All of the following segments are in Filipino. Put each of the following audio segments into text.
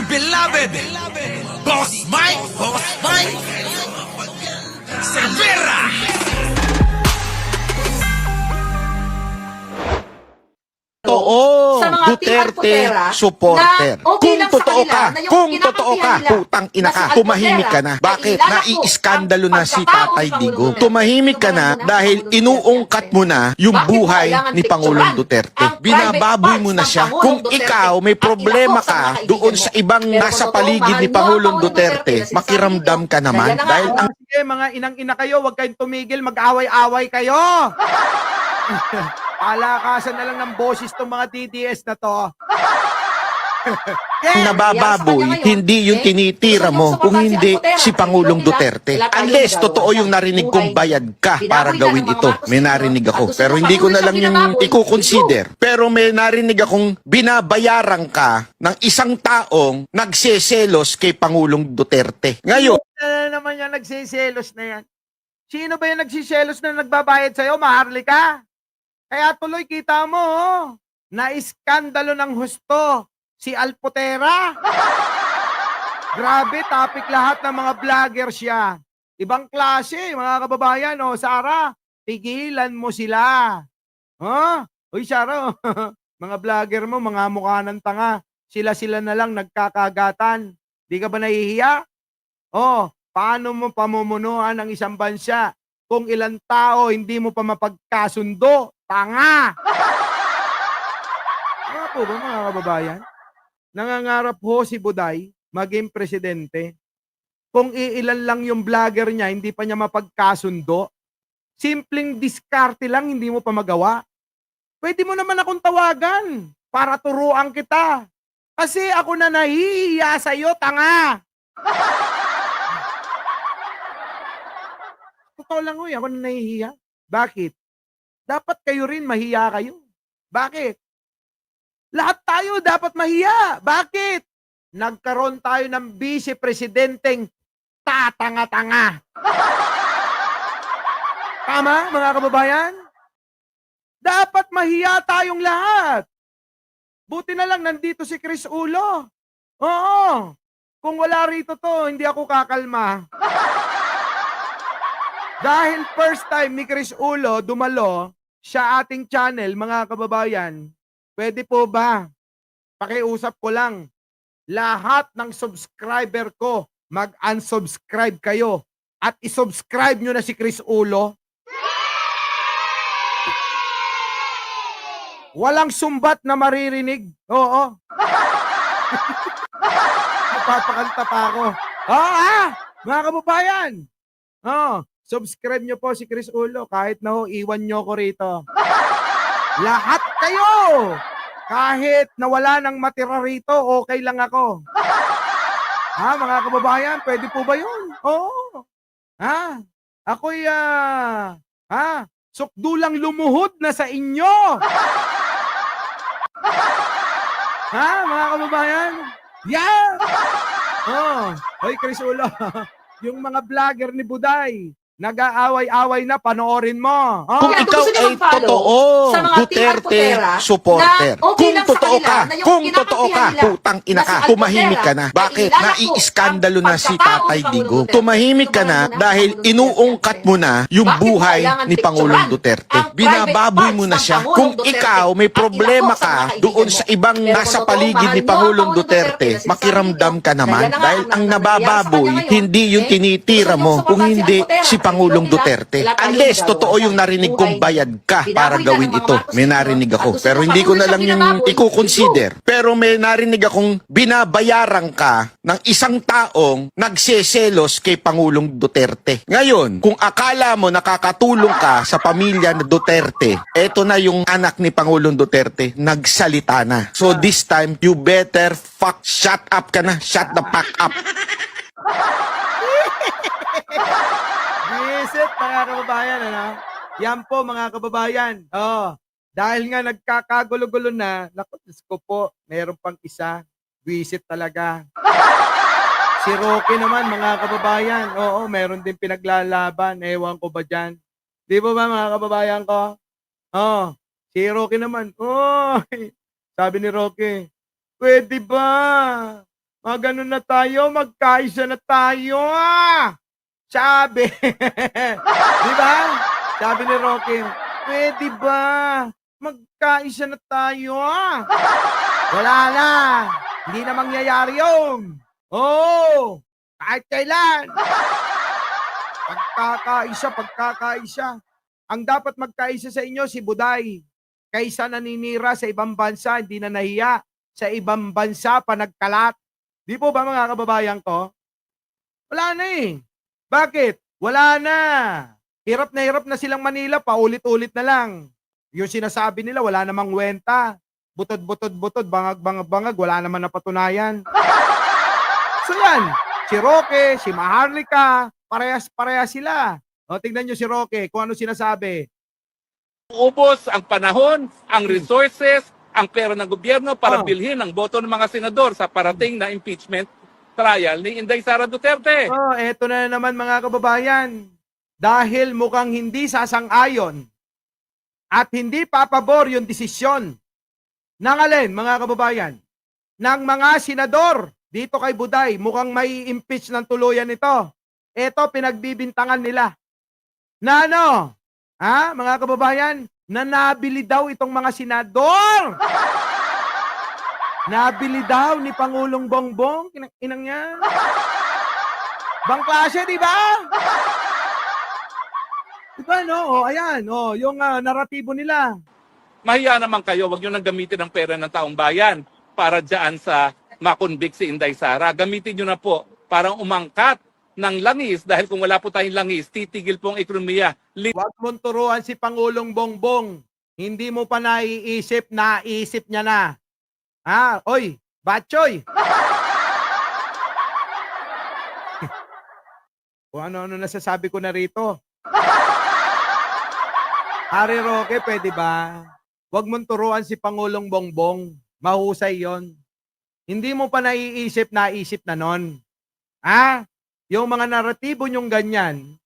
beloved Boss Mike Cervera. Totoo, sa mga Duterte Putera supporter. na okay lang sa Kung totoo kanila ka, na yung kung totoo ka, kinakapihan nila putang ina na si ka, Al tumahimik Putera ka na. ay Bakit? ilalako Naiiskandalo ang na si pagkatao Tatay ni Pangulong Digong. Duterte. Tumahimik ka na Tumahan mo na, dahil Pangulong inuungkat Duterte. mo na yung Bakit mo buhay kailangan ni Pangulong picturean Duterte. ang private Binababoy mo parts na ng siya. Pangulong Kung Duterte ikaw may at problema ilako sa mga ka kaibigan doon mo? sa ibang Pero nasa kung paligid mahal ni niyo ang Pangulong Pangulong Duterte Duterte, na sinasabi makiramdam ninyo, ka naman. ganyan na nga, Dahil ang Sige, mga inang-ina kayo, huwag kayong tumigil, mag-away-away kayo. Palakasan na lang ng boses tong mga DDS na to. nabababoy, hindi yung tinitira mo, kung hindi si Pangulong Duterte. Unless totoo yung narinig kong bayad ka para gawin ito. May narinig ako. Pero hindi ko na lang yung i-consider. Pero may narinig akong binabayaran ka ng isang taong nagseselos kay Pangulong Duterte. Ngayon, Na naman yan, nagsiselos na yan. Sino ba yung nagsiselos na nagbabayad sa'yo? Maharlika. Kaya tuloy, kita mo, na-iskandalo ng husto si Alputera. Grabe, topic lahat ng mga vlogger siya. Ibang klase, mga kababayan. Sarah, tigilan mo sila. Uy, Sarah, mga vlogger mo, mga mukha ng tanga. Sila-sila na lang nagkakagatan. Di ka ba nahihiya? Paano mo pamumunuan ang isang bansa kung ilang tao hindi mo pa mapagkasundo? Tanga! Ano po ba, mga kababayan? Nangangarap ho si Buday maging presidente. Kung iilan lang yung vlogger niya, hindi pa niya mapagkasundo. Simpleng diskarte lang, hindi mo pa magawa. Pwede mo naman akong tawagan para turuan kita. Kasi ako na nahihiya sa'yo, tanga! Totoo lang, ako na nahihiya. Bakit? Dapat kayo rin mahiya kayo. Bakit? Lahat tayo dapat mahiya. Bakit? Nagkaroon tayo ng vice-presidenteng tatanga-tanga. Tama, mga kababayan? Dapat mahiya tayong lahat. Buti na lang nandito si Chris Ulo. Oo. Kung wala rito to, hindi ako kakalma. Dahil first time ni Chris Ulo dumalo sa ating channel, mga kababayan, pwede po ba? Pakiusap ko lang. Lahat ng subscriber ko, mag-unsubscribe kayo at isubscribe nyo na si Chris Ulo. Walang sumbat na maririnig. Oo. Napapakanta pa ako. Mga kababayan. Subscribe nyo po si Chris Ulo kahit na iwan nyo ko rito. Lahat kayo! Kahit nawala ng matira rito, okay lang ako. Mga kababayan, pwede po ba yun? Oo. Ako'y, sukdulang lumuhod na sa inyo. Mga kababayan? Yeah! Hoy, Chris Ulo, yung mga vlogger ni Buday, nag-aaway-away na, panoorin mo. kung Kaya ikaw gusto niyo ay mag-follow totoo, sa mga Duterte Putera supporter. na okay Kung lang sa totoo kanila ka, na yung kung totoo ka, kinakapihan nila putang ina na si ka, Al tumahimik Putera ka na. ay Bakit? ilalako Naiiskandalo ang na si pagkatao Tatay ni Pangulong Digong. Duterte. Tumahimik ka na Tumahan mo na, dahil Pangulong inuungkat mo na yung Bakit mo buhay kailangan ni Pangulong picturean Duterte. ang private Binababoy mo parts na ng siya. Pangulong Kung Duterte ikaw may at problema ilako sa mga ka kaibigan doon mo? sa ibang Pero nasa kung paligid mahal ni niyo ang Pangulong Pangulong Duterte Duterte, na sinasabi makiramdam ninyo, ka naman. ganyan na nga Dahil ang nangyayari sa nabababoy, kanya ngayon, hindi yung tinitira mo, kung hindi si Pangulong Duterte. Unless totoo yung narinig kong bayad ka para gawin ito. May narinig ako. Pero hindi ko na lang yung i-consider. Pero may narinig akong binabayaran ka ng isang taong nagseselos kay Pangulong Duterte. Ngayon, kung akala mo nakakatulong ka sa pamilya na Duterte, eto na yung anak ni Pangulong Duterte, nagsalita na. So this time, you better shut up ka na. Shut the fuck up. Visit, mga kababayan, Yan po, mga kababayan. Dahil nga nagkakagulo-gulo na, naku, Diyos ko po, meron pang isa. Visit talaga. Si Rocky naman, mga kababayan, meron din pinaglalaban. Ewan ko ba dyan? Di ba mga kababayan ko? Si Rocky naman, sabi ni Rocky, pwede ba? Magano na tayo, magkaisa na tayo. Sabi. Di ba? Sabi ni Rocky, pwede ba? Magkaisa na tayo. Wala na. Hindi na mangyayari yun. Oo. Kahit kailan. Pagkakaisa. Ang dapat magkaisa sa inyo si Buday. Kaysa naninira sa ibang bansa, hindi na nahiya. Sa ibang bansa, panagkalat. Di po ba mga kababayan ko? Wala na eh. Bakit? Wala na. Hirap na silang Manila, paulit-ulit na lang. Yung sinasabi nila, wala namang wenta. Butod, bangag, wala naman napatunayan. So yan, si Roque, si Maharlika, parehas sila. O, tignan nyo si Roque, kung ano sinasabi. Ubos ang panahon, ang resources, ang pera ng gobyerno para bilhin ang boto ng mga senador sa parating na impeachment trial ni Inday Sara Duterte. Oh, eto na naman mga kababayan. Dahil mukhang hindi sasang-ayon at hindi papabor yung desisyon ng alin, mga kababayan, ng mga senador dito kay Buday, mukhang may impeach ng tuluyan ito. Ito, pinagbibintangan nila. Na ano? Mga kababayan, na nabili daw itong mga senador. Nabili daw ni Pangulong Bongbong. Inang niya. Bang klase, di ba? Diba, no? Ayan, yung naratibo nila. Mahiya naman kayo, wag nyo nang gamitin ang pera ng taong bayan para dyan sa makonvict si Inday Sara. Gamitin nyo na po para umangkat ng langis dahil kung wala po tayong langis, titigil po ang ekonomiya. Huwag mong turuan si Pangulong Bongbong. Hindi mo pa naiisip, naisip niya na. Oy, Batchoy. Kung ano-ano nasasabi ko na rito. Hari Roque, pwede ba? Huwag mong turuan si Pangulong Bongbong. Mahusay yon. Hindi mo pa naiisip, naisip na nun. Yung mga naratibo nyong ganyan,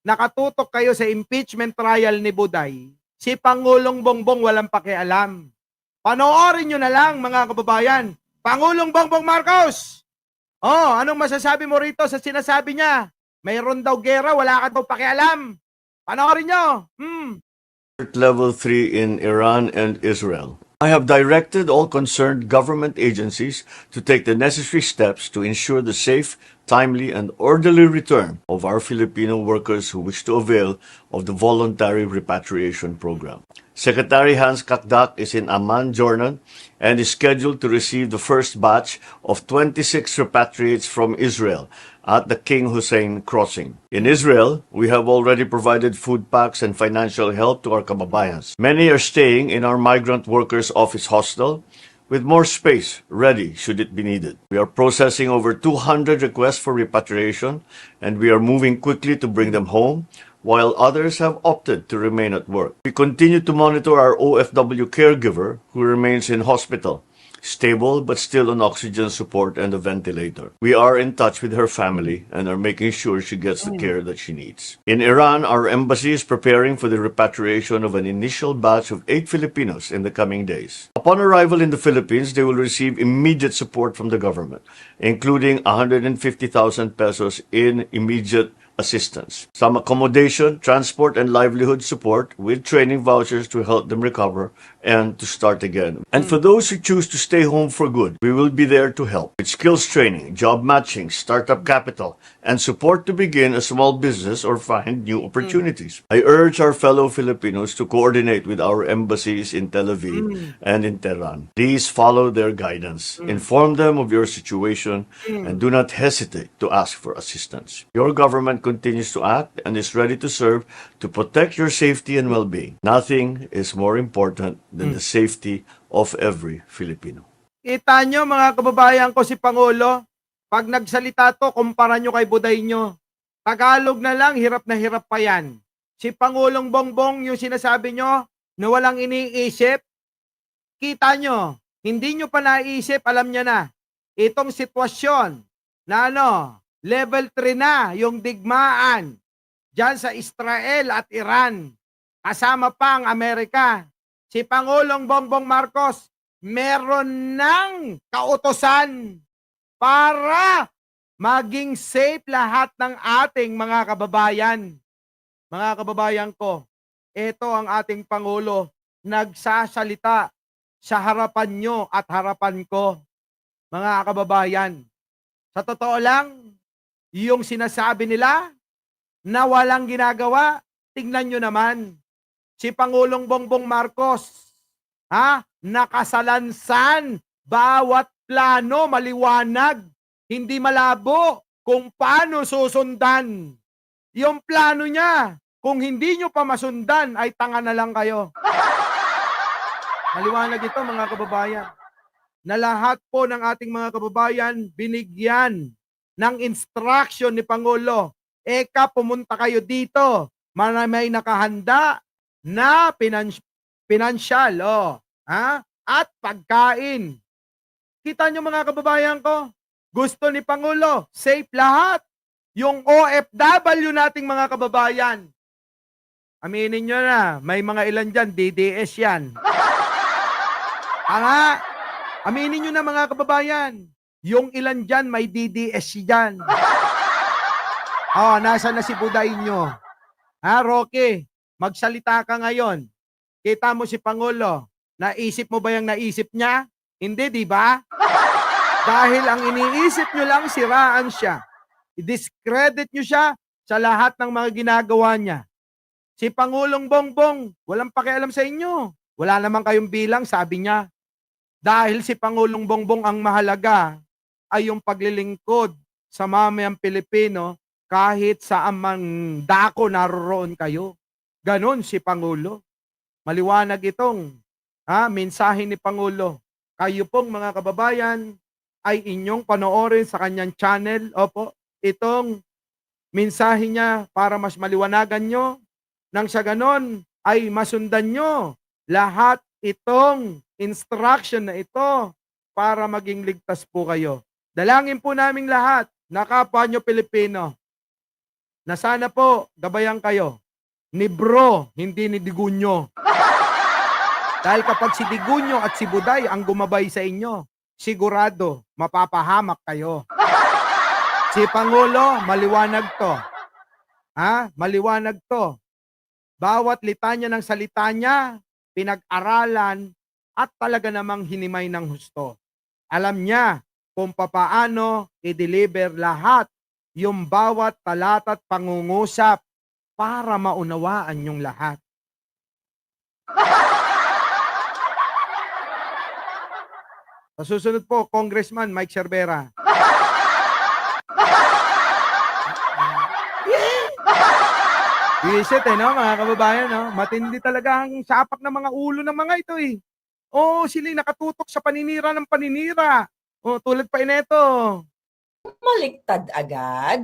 nakatutok kayo sa impeachment trial ni Buday, si Pangulong Bongbong walang pakialam. Panoorin nyo na lang, mga kababayan. Pangulong Bongbong Marcos! Anong masasabi mo rito sa sinasabi niya? Mayroon daw gera, wala ka daw pakialam. Panoorin nyo. Level 3 in Iran and Israel. I have directed all concerned government agencies to take the necessary steps to ensure the safe, timely, and orderly return of our Filipino workers who wish to avail of the voluntary repatriation program. Secretary Hans Kakdak is in Amman, Jordan, and is scheduled to receive the first batch of 26 repatriates from Israel at the King Hussein Crossing. In Israel, we have already provided food packs and financial help to our kababayans. Many are staying in our migrant workers' office hostel with more space ready should it be needed. We are processing over 200 requests for repatriation, and we are moving quickly to bring them home, while others have opted to remain at work. We continue to monitor our OFW caregiver who remains in hospital, stable but still on oxygen support and a ventilator. We are in touch with her family and are making sure she gets the care that she needs. In Iran, our embassy is preparing for the repatriation of an initial batch of 8 Filipinos in the coming days. Upon arrival in the Philippines, they will receive immediate support from the government, including 150,000 pesos in immediate assistance, some accommodation, transport, and livelihood support with training vouchers to help them recover and to start again. And for those who choose to stay home for good, we will be there to help with skills training, job matching, startup capital, and support to begin a small business or find new opportunities. I urge our fellow Filipinos to coordinate with our embassies in Tel Aviv and in Tehran. Please follow their guidance, inform them of your situation, and do not hesitate to ask for assistance. Your government continues to act and is ready to serve to protect your safety and well-being. Nothing is more important than the safety of every Filipino. Kita nyo mga kababayan ko si Pangulo, pag nagsalita to, kumpara nyo kay Buday nyo. Tagalog na lang, hirap na hirap pa yan. Si Pangulong Bongbong, yung sinasabi nyo, na walang iniisip, kita nyo, hindi nyo pa naisip, alam niya na, itong sitwasyon na level 3 na yung digmaan dyan sa Israel at Iran. Kasama pa ang Amerika. Si Pangulong Bongbong Marcos meron ng kautosan para maging safe lahat ng ating mga kababayan. Mga kababayan ko, ito ang ating Pangulo nagsasalita sa harapan nyo at harapan ko. Mga kababayan, sa totoo lang, yung sinasabi nila na walang ginagawa, tingnan nyo naman. Si Pangulong Bongbong Marcos, nakasalansan bawat plano, maliwanag, hindi malabo kung paano susundan. Yung plano niya, kung hindi nyo pa masundan, ay tanga na lang kayo. Maliwanag ito mga kababayan, na lahat po ng ating mga kababayan binigyan ng instruction ni Pangulo. Eka, pumunta kayo dito, may nakahanda na pinansyal, at pagkain. Kita nyo mga kababayan ko, gusto ni Pangulo, safe lahat. Yung OFW nating mga kababayan, aminin nyo na, may mga ilan dyan, DDS yan. Aminin nyo na mga kababayan, yung ilan dyan, may DDS dyan. Nasa na si Buday nyo? Roque, magsalita ka ngayon. Kita mo si Pangulo, naisip mo ba yung naisip niya? Hindi, di ba? Dahil ang iniisip nyo lang, siraan siya. I-discredit nyo siya sa lahat ng mga ginagawa niya. Si Pangulong Bongbong, walang pakialam sa inyo. Wala naman kayong bilang, sabi niya. Dahil si Pangulong Bongbong ang mahalaga ay yung paglilingkod sa mamayang Pilipino kahit sa amang dako naroon kayo. Ganon si Pangulo. Maliwanag itong mensahe ni Pangulo. Kayo pong mga kababayan ay inyong panoorin sa kanyang channel. Opo, itong mensahe niya para mas maliwanagan nyo. Nang sa ganon ay masundan nyo lahat itong instruction na ito para maging ligtas po kayo. Dalangin po naming lahat na kapwa nyo Pilipino na sana po gabayan kayo ni Bro, hindi ni Digunyo. Dahil kapag si Digunyo at si Buday ang gumabay sa inyo, sigurado mapapahamak kayo. Si Pangulo, maliwanag to. Maliwanag to. Bawat litanya ng salita niya, pinag-aralan at talaga namang hinimay ng husto. Alam niya kung papaano i-deliver lahat yung bawat talata at pangungusap para maunawaan yung lahat. Sa susunod po, Congressman Mike Cervera. Visit mga kababayan, matindi talaga ang sapak ng mga ulo ng mga ito sila nakatutok sa paninira ng paninira. Tulad pa ineto. Bumaliktad agad.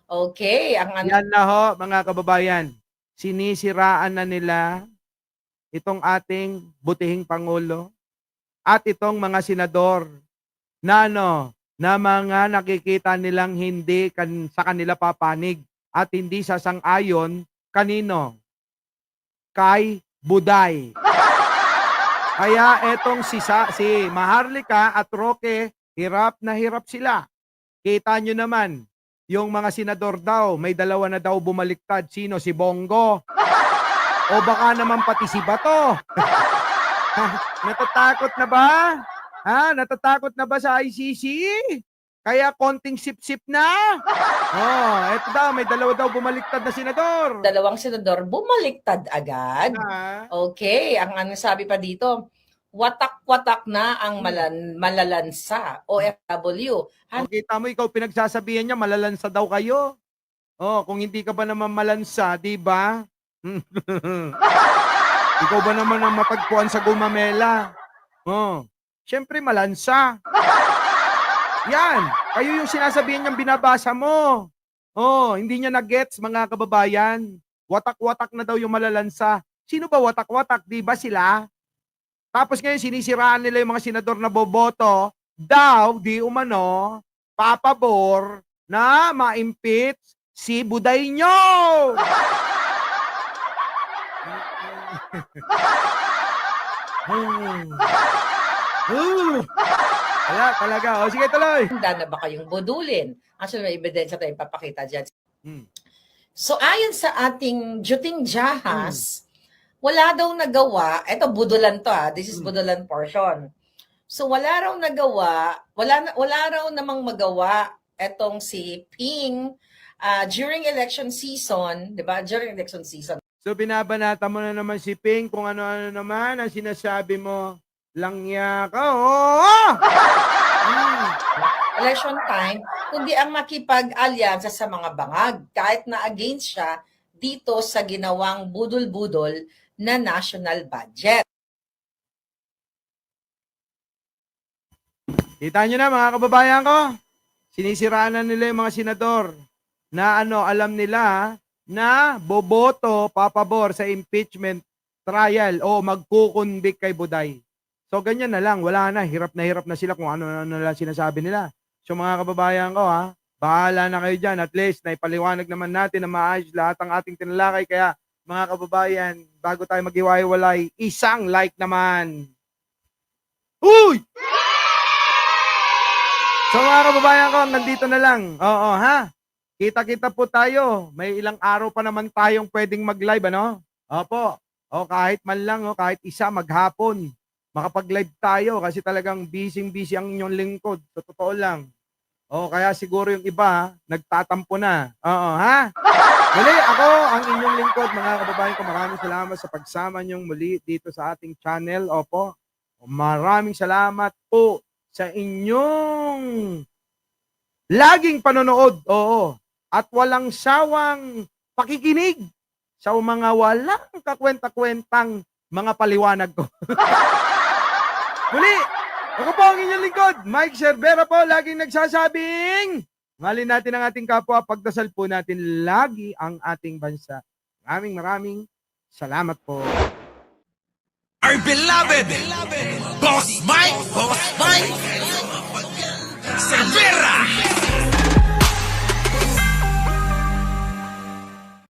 Okay, Yan na mga kababayan. Sinisiraan na nila itong ating butihing Pangulo at itong mga senador na na mga nakikita nilang hindi sa kanila papanig at hindi sasang-ayon kanino? Kay Buday. Kaya etong si Maharlika at Roque, hirap na hirap sila. Kita nyo naman, yung mga senador daw, may dalawa na daw bumaliktad. Sino? Si Bongo? O baka naman pati si Bato? Natatakot na ba? Natatakot na ba sa ICC? Kaya konting sip-sip na. Eto daw, may dalawa daw bumaliktad na senador. Dalawang senador bumaliktad agad. Okay, ang sabi pa dito, watak-watak na ang malalansa, OFW. Kita mo, ikaw pinagsasabihan niya, malalansa daw kayo. Kung hindi ka ba naman malansa, di ba? Ikaw ba naman ang matagpuan sa Gumamela? Siyempre malansa. Yan, kayo yung sinasabihan niyang binabasa mo. Hindi niya na-gets mga kababayan. Watak-watak na daw yung malalansa. Sino ba watak-watak? Di ba sila? Tapos ngayon sinisiraan nila yung mga senador na boboto daw, di umano, papabor na ma-impeach si Buday nyo! Wala talaga. O sige, tuloy. handa na ba kayong budulin? Actually, may ebidensya tayong papakita dyan. Hmm. So, ayon sa ating Juting Jahas, wala daw nagawa, eto budulan to this is budulan portion. So, wala raw nagawa, wala raw namang magawa etong si Ping during election season, di ba? During election season. So binabanata mo na naman si Ping kung ano-ano naman ang sinasabi mo. Langya ka, oo! Election time, kundi ang makipag-alyansa sa mga bangag kahit na against siya dito sa ginawang budol-budol na national budget. Kita nyo na mga kababayan ko, sinisiraan na nila yung mga senador na alam nila na boboto papabor sa impeachment trial o magkukundik kay Buday. So ganyan na lang, wala na, hirap na sila kung ano lang sinasabi nila. So mga kababayan ko bahala na kayo dyan. At least naipaliwanag naman natin na maayos lahat ang ating tinalakay. Kaya mga kababayan, bago tayo maghiwa-hiwalay, isang like naman. Uy! So mga kababayan ko, nandito na lang. Oo, Kita-kita po tayo. May ilang araw pa naman tayong pwedeng mag-live, ano? Opo. O kahit man lang, kahit isa maghapon. Makapag-live tayo kasi talagang busy-busy ang inyong lingkod. So, totoo lang. O kaya siguro yung iba, nagtatampo na. Oo, Muli, ako ang inyong lingkod, mga kababayan ko. Maraming salamat sa pagsama niyong muli dito sa ating channel. Opo. Maraming salamat po sa inyong laging panonood, at walang sawang pakikinig sa mga walang kakwenta-kwentang mga paliwanag ko. Muli, ako po ang inyong lingkod, Mike Cervera po, laging nagsasabing, mahalin natin ang ating kapwa, pagdasal po natin lagi ang ating bansa. Maraming salamat po. Our beloved Boss Mike.